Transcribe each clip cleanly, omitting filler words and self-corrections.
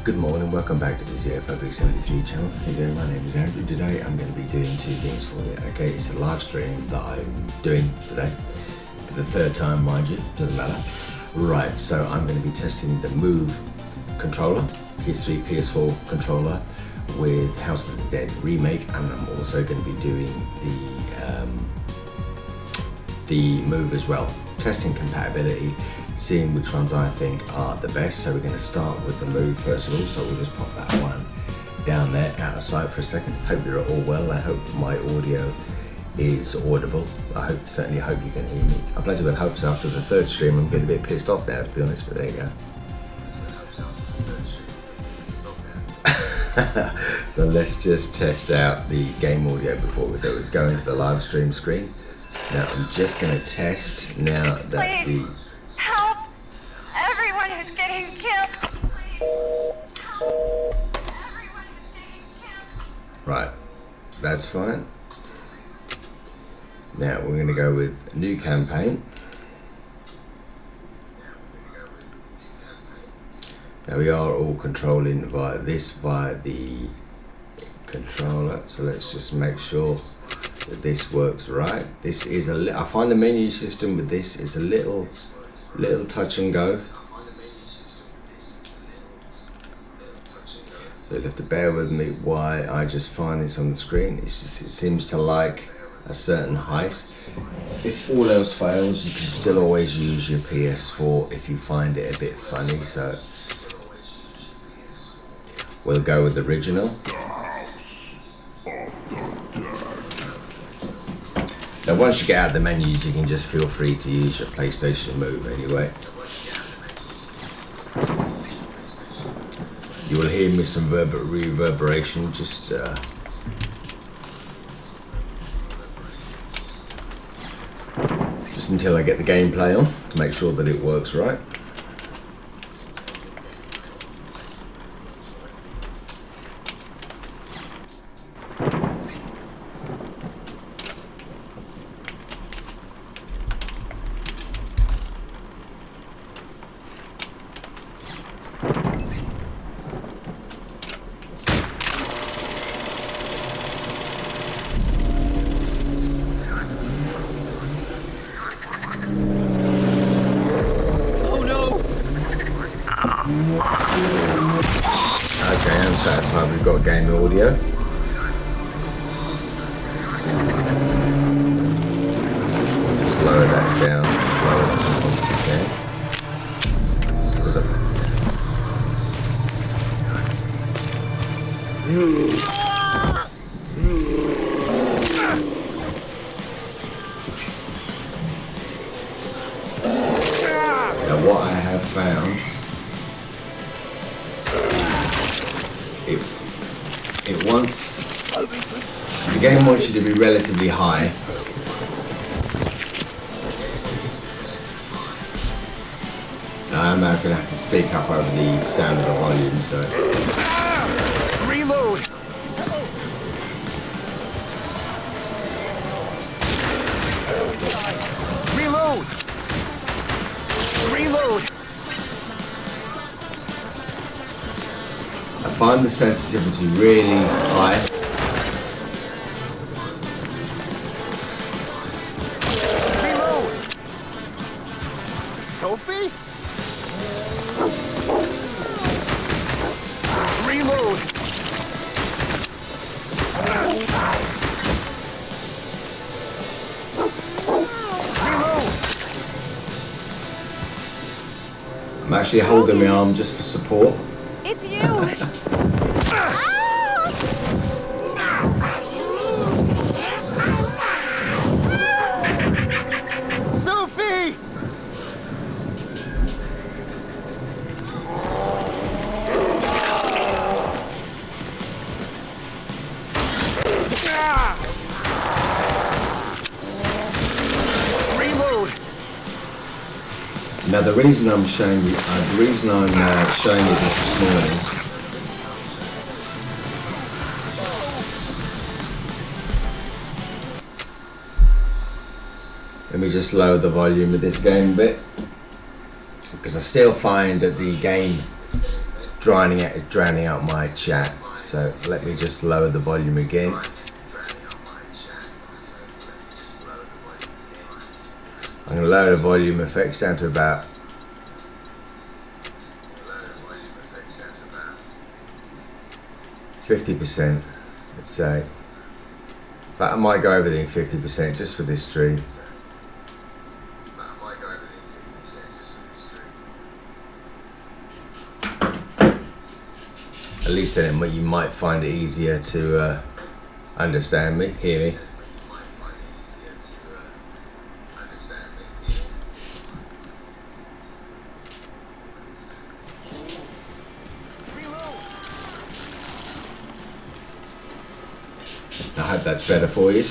Good morning, welcome back to the Fabric 73 channel. How you doing? My name is Andrew. Today I'm going to be doing two things for you. Okay, it's a live stream that I'm doing today. For the third time, mind you, doesn't matter. Right, so I'm going to be testing the Move controller, PS3, PS4 controller with House of the Dead Remake, and I'm also going to be doing the Move as well. Testing compatibility, seeing which ones I think are the best. So we're going to start with the Move first of all, so we'll just pop that one down there out of sight for a second. Hope you're all well. I hope my audio is audible. Certainly hope you can hear me. I bloody well hope so. After the third stream I'm getting a bit pissed off now, to be honest, but there you go. So let's just test out the game audio before we go into the live stream screen. Now I'm just going to test now that Please, help! Everyone who's getting killed! Right, that's fine. Now we're going to go with new campaign. Now we are all controlling via the controller, so let's just make sure that this works right. This is I find the menu system with this is a little touch and go, so you'll have to bear with me why I just find this on the screen. It seems to like a certain height. If all else fails, you can still always use your PS4 if you find it a bit funny, so we'll go with the original. Now once you get out of the menus, you can just feel free to use your PlayStation Move anyway. You will hear me some reverberation, just until I get the gameplay on to make sure that it works right. Okay, I'm satisfied we've got game audio. Just lower that down as low as we can. Now what I have found, the game wants you to be relatively high. Now I'm now going to have to speak up over the sound of the volume, so. Reload! Reload! Reload! I find the sensitivity really high. Sophie? Reload! Reload! I'm actually holding my arm just for support. It's you! Sophie! Reload! Now the reason I'm showing you, showing you this morning Let me just lower the volume of this game a bit, because I still find that the game is drowning out my chat. So let me just lower the volume again. I'm going to lower the volume effects down to about 50%, let's say. But I might go everything 50% just for this stream. At least then you might find it easier to understand me, hear me. I hope that's better for you.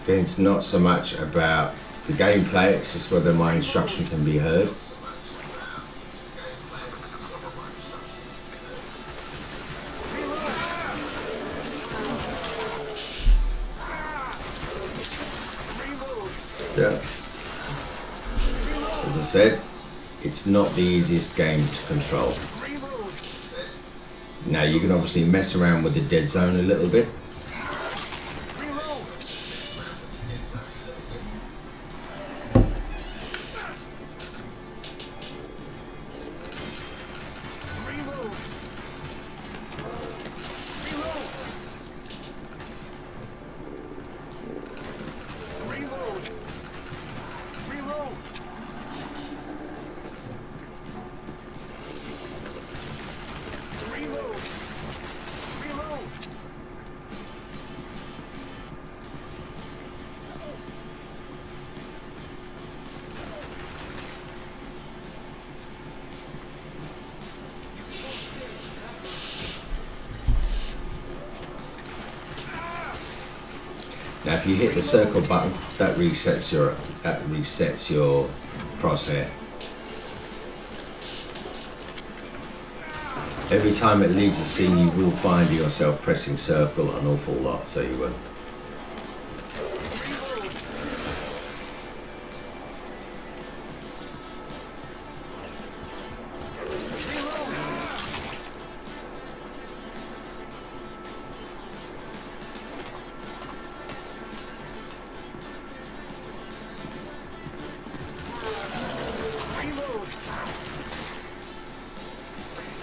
Again, it's not so much about the gameplay, it's just whether my instruction can be heard. Yeah. As I said, it's not the easiest game to control. Now you can obviously mess around with the dead zone a little bit. Now if you hit the circle button, that resets your crosshair. Every time it leaves the scene, you will find yourself pressing circle an awful lot, so you will.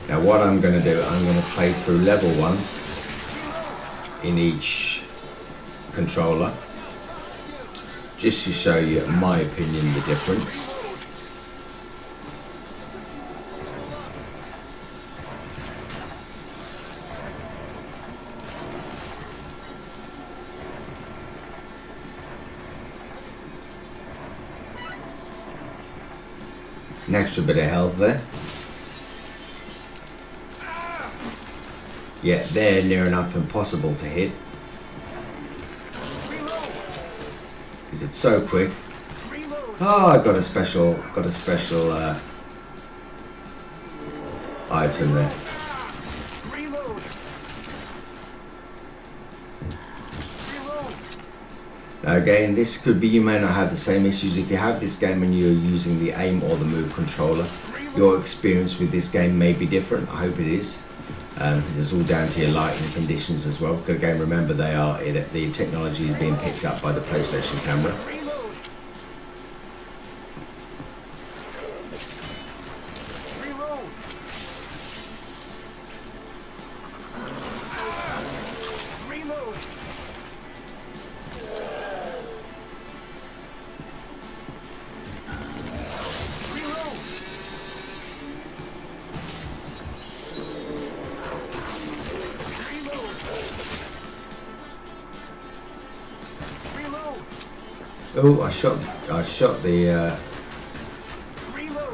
Now what I'm going to do, I'm going to play through level 1 in each controller, just to show you, in my opinion, the difference. An extra bit of health there. Yeah, they're near enough impossible to hit because it's so quick. Oh, I got a special item there. Now again, this could be, you may not have the same issues if you have this game and you're using the aim or the move controller. Your experience with this game may be different. I hope it is. Because it's all down to your lighting conditions as well. Because again, remember, the technology is being picked up by the PlayStation camera. Oh, I shot the,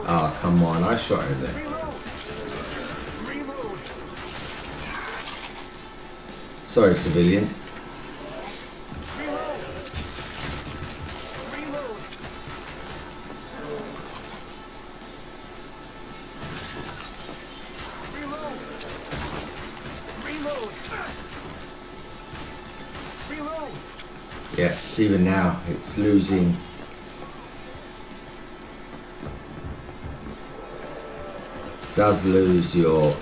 oh, come on, I shot him there. Sorry, civilian. Reload. Yeah, it's even now, it's losing. Does lose your.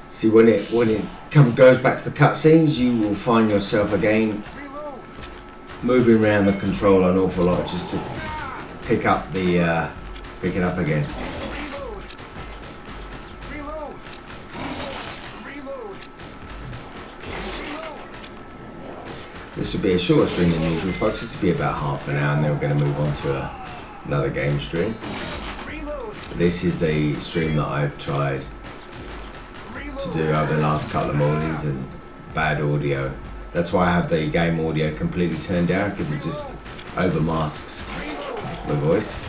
See, when it goes back to the cutscenes, you will find yourself again moving around the controller an awful lot just to pick it up again. This would be a shorter stream than usual, folks. This would be about half an hour, and then we're going to move on to another game stream. This is a stream that I've tried to do over the last couple of mornings, and bad audio. That's why I have the game audio completely turned down, because it just over masks the voice.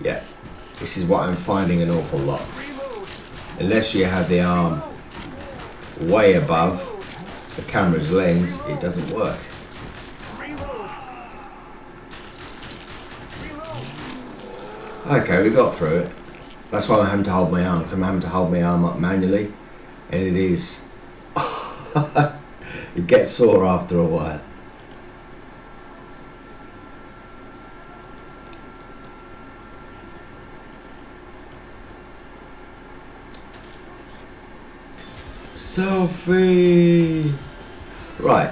Yeah, this is what I'm finding an awful lot. Unless you have the arm way above the camera's lens, it doesn't work. Okay, we got through it. That's why I'm having to hold my arm. I'm having to hold my arm up manually, and it is. It gets sore after a while. Selfie! Right.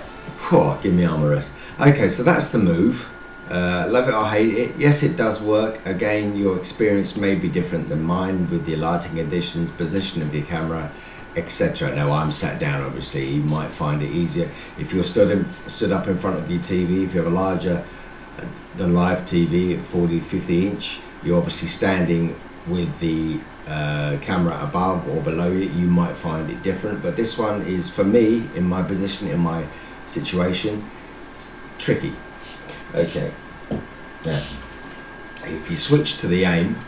Whew, give me arm a rest. Okay, so that's the move. Love it or hate it. Yes, it does work. Again, your experience may be different than mine with the lighting conditions, position of your camera, etc. Now, I'm sat down, obviously. You might find it easier if you're stood up in front of your TV. If you have a larger than live TV, 40-50 inch, you're obviously standing with the camera above or below it. You might find it different, but this one is, for me, in my position, in my situation, it's tricky. Okay, now if you switch to the aim,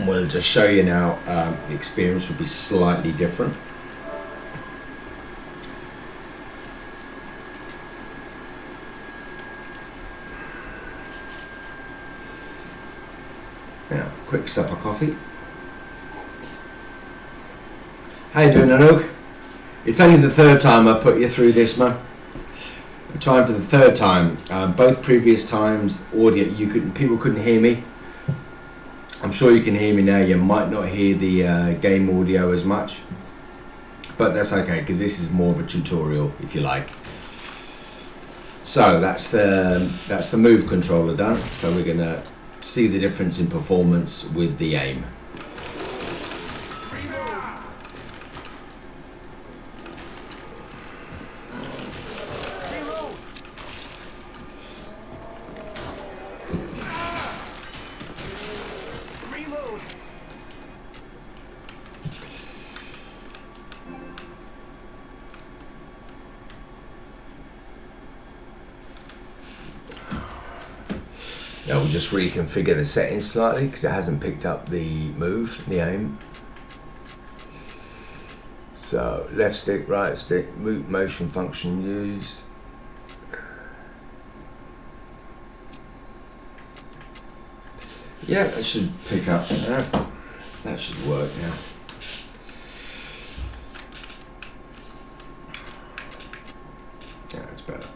we'll just show you now. The experience will be slightly different. Now, quick sup of coffee. How you doing, Anouk? It's only the third time I put you through this, man. I'm trying for the third time. Both previous times, audio, people couldn't hear me. I'm sure you can hear me now. You might not hear the game audio as much, but that's okay, because this is more of a tutorial, if you like. So that's the move controller done. So we're gonna see the difference in performance with the aim. Now we'll just reconfigure the settings slightly because it hasn't picked up the move, the aim. So left stick, right stick, motion function used. Yeah, that should pick up now. That should work now. Yeah, that's better.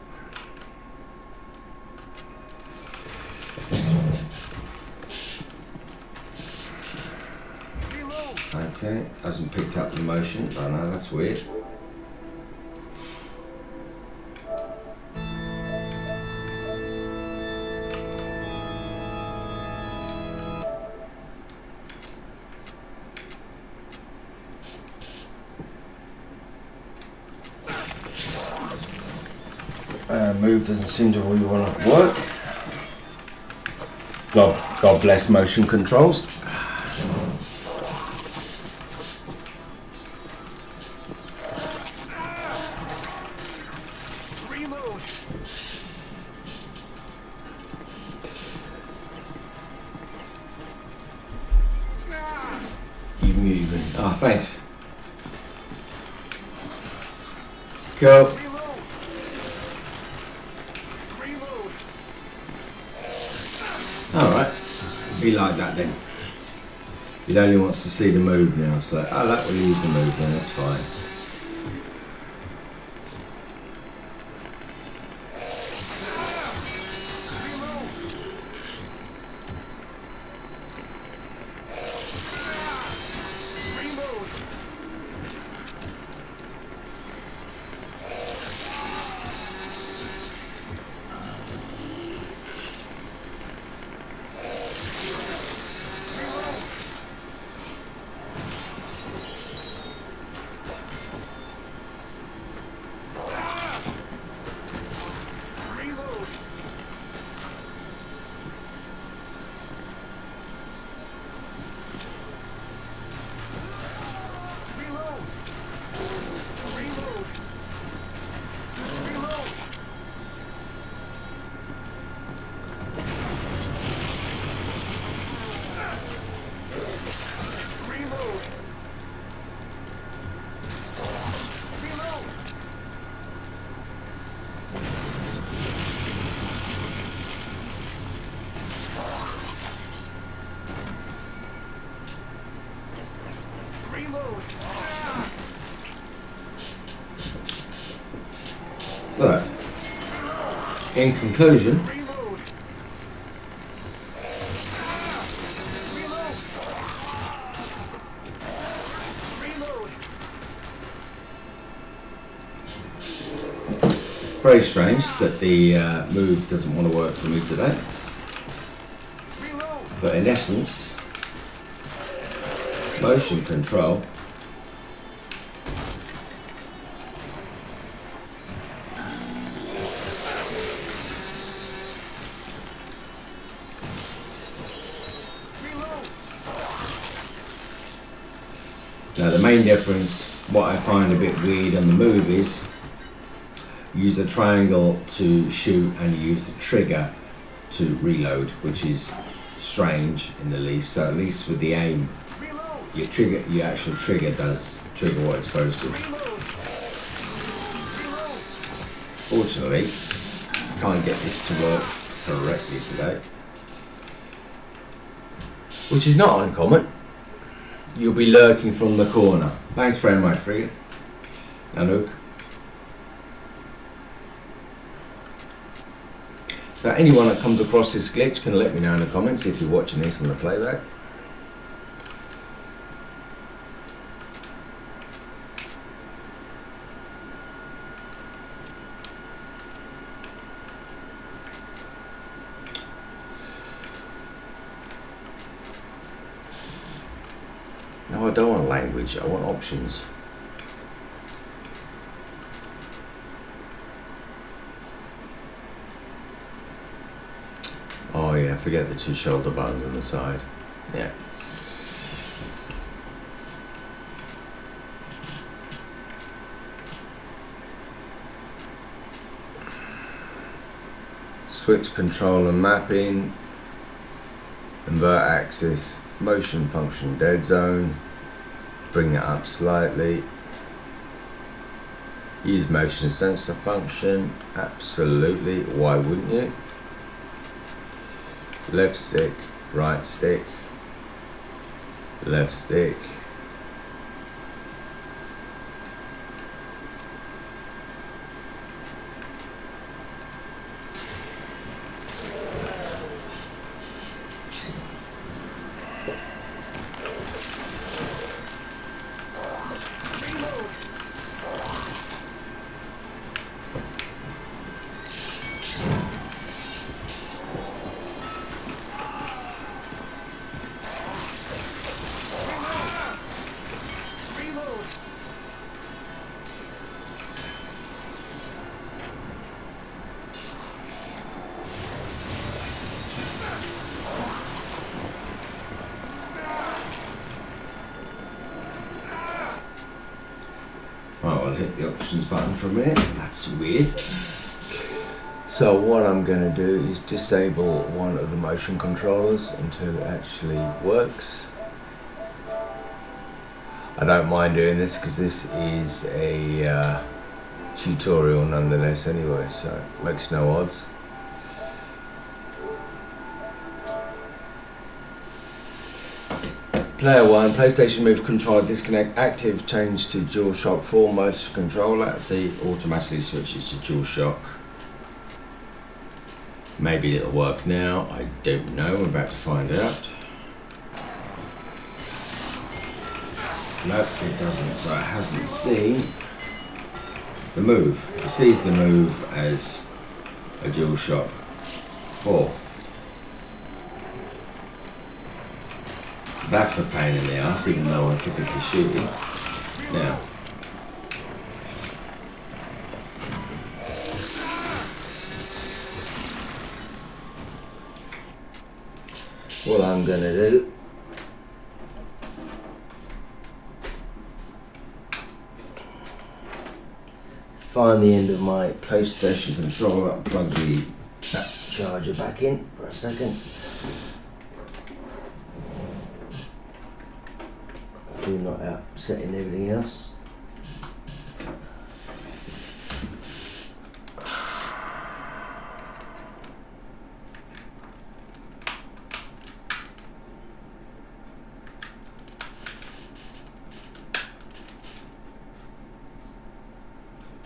Okay, hasn't picked up the motion. I know, that's weird. Move doesn't seem to really want to work. God bless motion controls. Reload. You moving? Ah, thanks. Cool. Reload. Reload. Alright. Be like that then. It only wants to see the move now, so that will use the move then, that's fine. So, in conclusion, very strange that the move doesn't want to work for me today, but in essence, motion control now the main difference, what I find a bit weird on the move is use the triangle to shoot and use the trigger to reload, which is strange in the least. So at least with the aim, your actual trigger does trigger what it's supposed to. Fortunately, can't get this to work correctly today, which is not uncommon. You'll be lurking from the corner. Thanks very much, Frigate. Nanook. So anyone that comes across this glitch can let me know in the comments if you're watching this on the playback. No, I don't want language, I want options. Oh yeah, forget the two shoulder buttons on the side. Yeah. Switch control and mapping. Invert axis. Motion function dead zone. Bring it up slightly. Use motion sensor function. Absolutely. Why wouldn't you? Left stick, right stick, left stick. Right, I'll hit the options button for a minute. That's weird. So what I'm going to do is disable one of the motion controllers until it actually works. I don't mind doing this because this is a tutorial nonetheless anyway, so it makes no odds. Player 1, PlayStation Move controller disconnect, active, change to DualShock 4 motor controller. See, automatically switches to DualShock. Maybe it'll work now, I don't know, I'm about to find out. Nope, it doesn't, so it hasn't seen the move. It sees the move as a DualShock 4. That's a pain in the ass, even though I'm physically shooting. Now, what I'm going to do is find the end of my PlayStation controller, plug that charger back in for a second. Not upsetting everything else.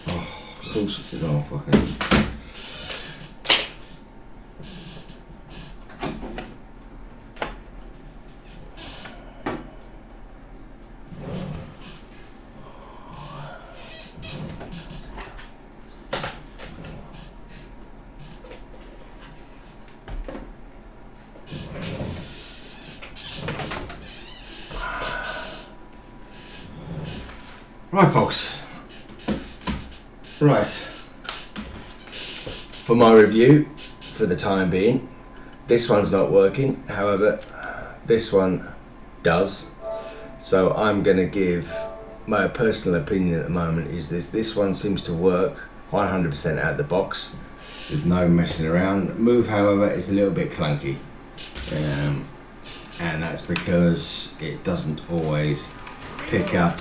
Oh, of course it's an off, fucking. Right, folks. Right. For my review, for the time being, this one's not working. However, this one does. So I'm going to give my personal opinion at the moment is this one seems to work 100% out of the box with no messing around. Move, however, is a little bit clunky. And that's because it doesn't always pick up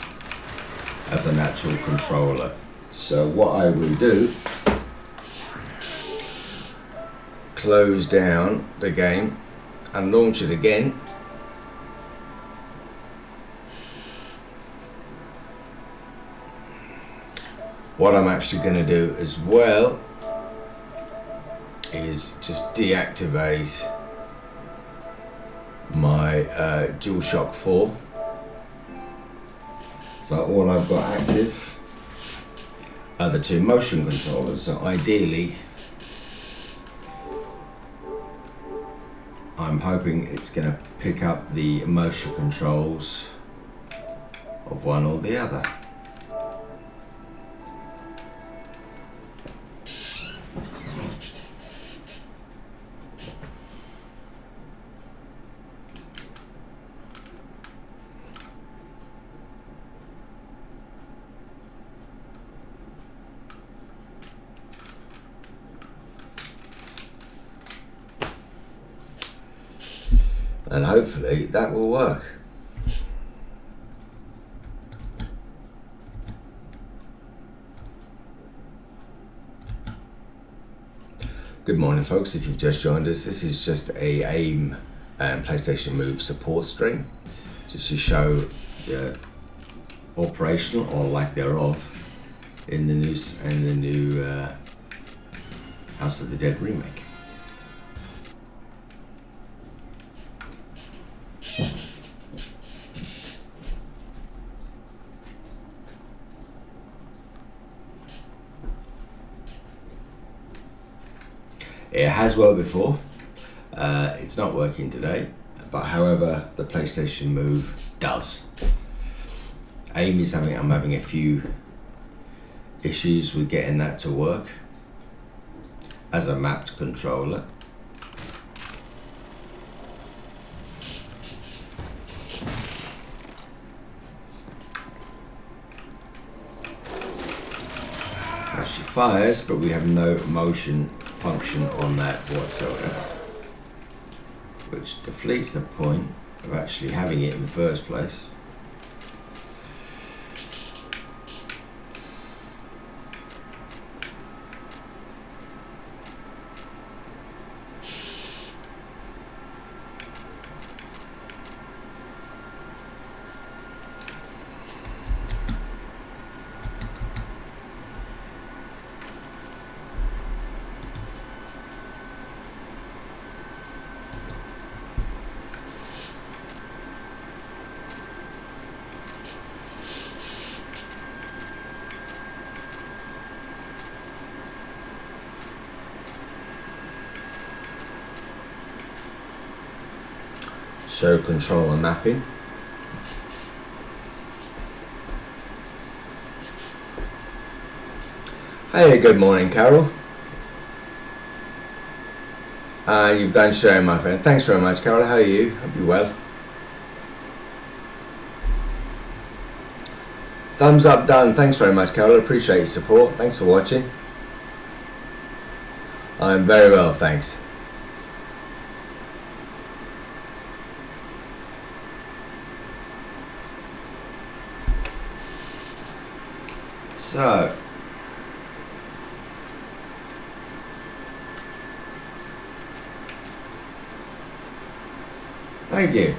as a natural controller. So what I will do, close down the game and launch it again. What I'm actually going to do as well is just deactivate my DualShock 4. So all I've got active are the two motion controllers. So ideally, I'm hoping it's going to pick up the motion controls of one or the other. And hopefully that will work. Good morning, folks. If you've just joined us, this is just a AIM and PlayStation Move support stream, just to show the operational or lack thereof in the new House of the Dead remake. It has worked before. It's not working today, but however, the PlayStation Move does. AIM is having, I'm having a few issues with getting that to work as a mapped controller. She fires, but we have no motion function on that whatsoever, which defeats the point of actually having it in the first place. show controller mapping. Hey, good morning, Carol. You've done sharing, my friend. Thanks very much, Carol. How are you? Hope you're well. Thumbs up done. Thanks very much, Carol. Appreciate your support. Thanks for watching. I'm very well, thanks. So, thank you.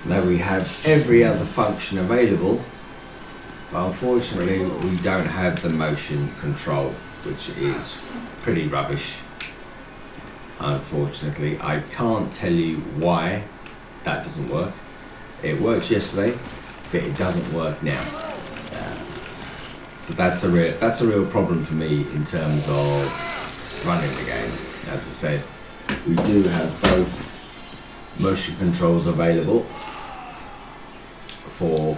Now we have every other function available, but unfortunately we don't have the motion control, which is pretty rubbish. Unfortunately, I can't tell you why that doesn't work. It worked yesterday, but it doesn't work now. So that's a real problem for me in terms of running the game. As I said, we do have both motion controls available for,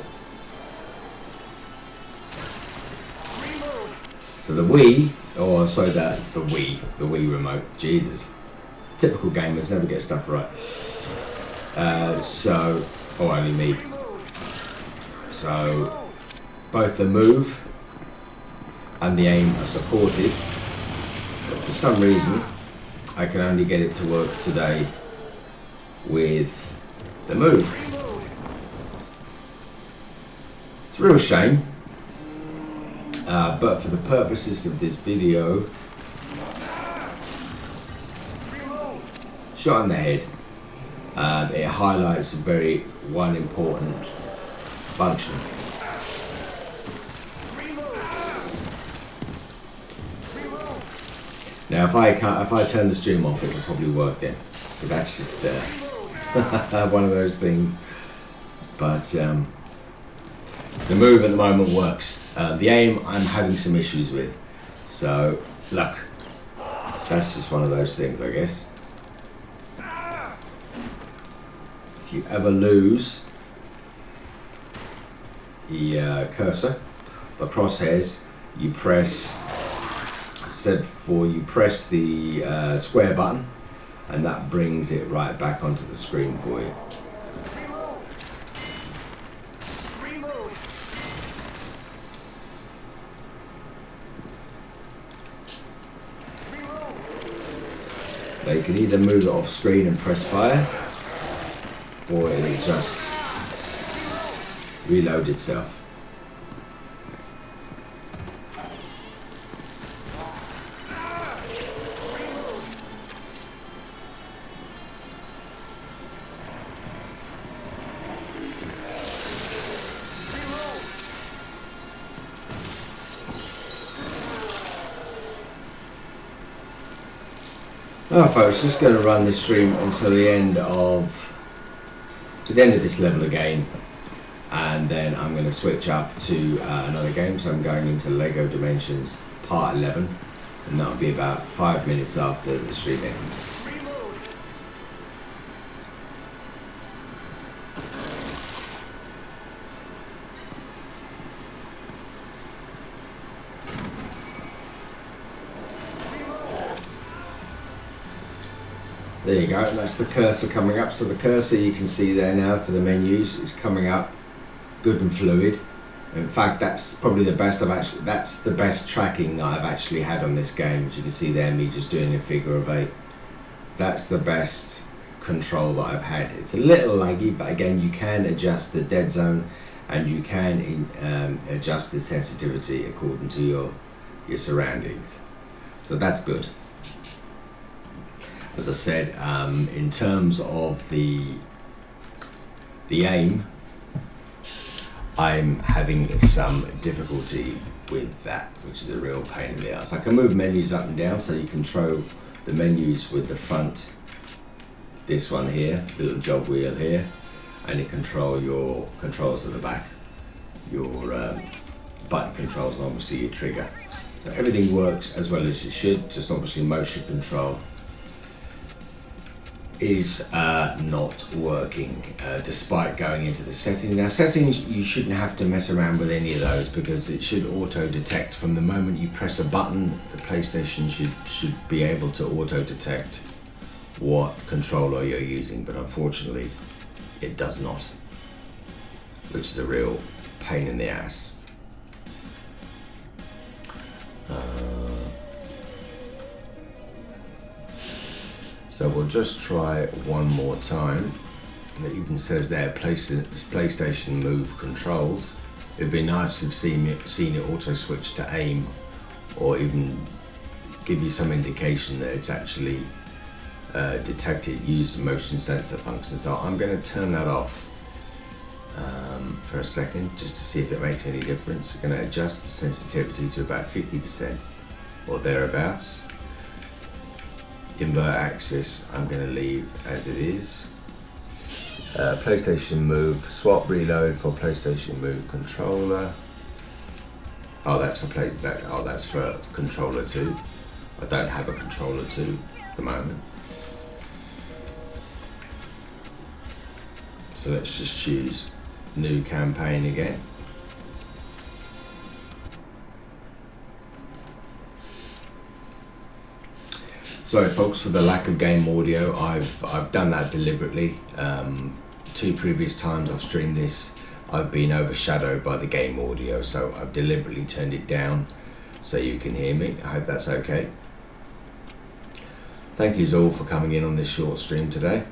so the Wii, or sorry, the Wii remote. Jesus, typical gamers never get stuff right. Or only me. So both the move and the aim are supported, but for some reason I can only get it to work today with the move. It's a real shame, but for the purposes of this video, shot in the head, it highlights one important function. Now, if I turn the stream off, it'll probably work then. But that's just one of those things. But the move at the moment works. The aim, I'm having some issues with. So, look, that's just one of those things, I guess. If you ever lose the cursor, the crosshairs, you press the square button, and that brings it right back onto the screen for you. Now you can either move it off screen and press fire, or it'll just reload itself. Alright folks, just going to run this stream until the end of this level again, and then I'm going to switch up to another game. So I'm going into Lego Dimensions Part 11, and that'll be about 5 minutes after the stream ends. There you go, that's the cursor coming up. So the cursor you can see there now for the menus is coming up good and fluid. In fact, that's probably the best that's the best tracking that I've actually had on this game. As you can see there, me just doing a figure of 8. That's the best control that I've had. It's a little laggy, but again, you can adjust the dead zone, and you can adjust the sensitivity according to your surroundings. So that's good. As I said, in terms of the aim, I'm having some difficulty with that, which is a real pain in the ass. I can move menus up and down, so you control the menus with the front, this one here, little jog wheel here, and you control your controls at the back, your button controls, and obviously your trigger. So everything works as well as it should, just obviously motion control is not working, despite going into the settings. Now settings, you shouldn't have to mess around with any of those, because it should auto detect from the moment you press a button. The PlayStation should be able to auto detect what controller you're using, but unfortunately it does not, which is a real pain in the ass. So we'll just try one more time. It even says there, PlayStation Move controls. It'd be nice to have seen it auto switch to aim, or even give you some indication that it's actually detected, use the motion sensor function. So I'm going to turn that off for a second, just to see if it makes any difference. I'm going to adjust the sensitivity to about 50% or thereabouts. Invert axis I'm going to leave as it is. PlayStation Move, swap reload for PlayStation Move controller. Oh, that's for controller 2. I don't have a controller 2 at the moment. So let's just choose new campaign again. Sorry folks for the lack of game audio. I've done that deliberately. 2 previous times I've streamed this, I've been overshadowed by the game audio, so I've deliberately turned it down so you can hear me. I hope that's okay. Thank you all for coming in on this short stream today.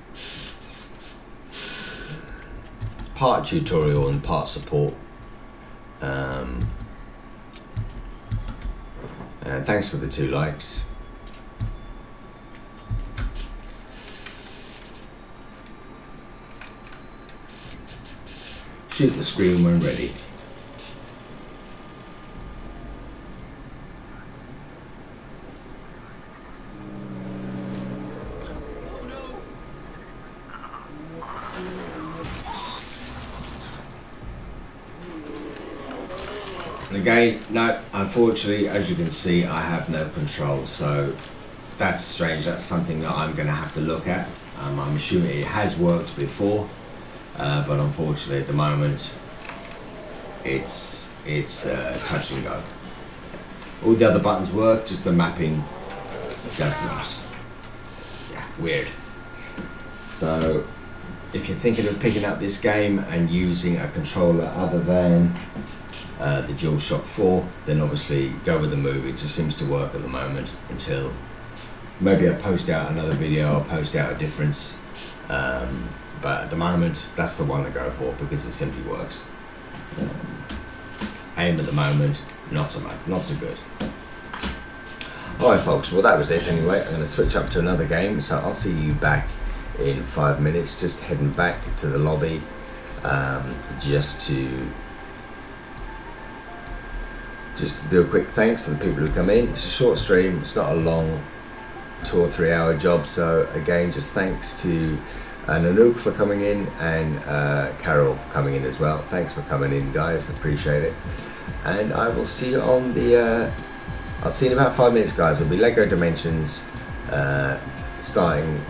It's part tutorial and part support. And thanks for the 2 likes. Shoot the screen when ready. And again, no, unfortunately, as you can see, I have no control, so that's strange. That's something that I'm going to have to look at. I'm assuming it has worked before. But unfortunately at the moment it's touch and go. All the other buttons work, just the mapping does not. Yeah, weird. So if you're thinking of picking up this game and using a controller other than the DualShock 4, then obviously go with the Move. It just seems to work at the moment, until maybe I'll post out another video, I'll post out a difference. But at the moment, that's the one to go for, because it simply works. Aim at the moment, not so much, not so good. Alright folks, well that was it anyway. I'm going to switch up to another game, so I'll see you back in 5 minutes. Just heading back to the lobby, just to do a quick thanks to the people who come in. It's a short stream, it's not a long 2 or 3 hour job, so again, just thanks to Nanook for coming in, and Carol coming in as well. Thanks for coming in, guys, appreciate it. And I will see you on the I'll see you in about 5 minutes, guys. It'll be Lego Dimensions starting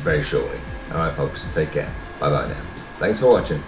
very shortly. Alright folks, take care, bye bye now, thanks for watching.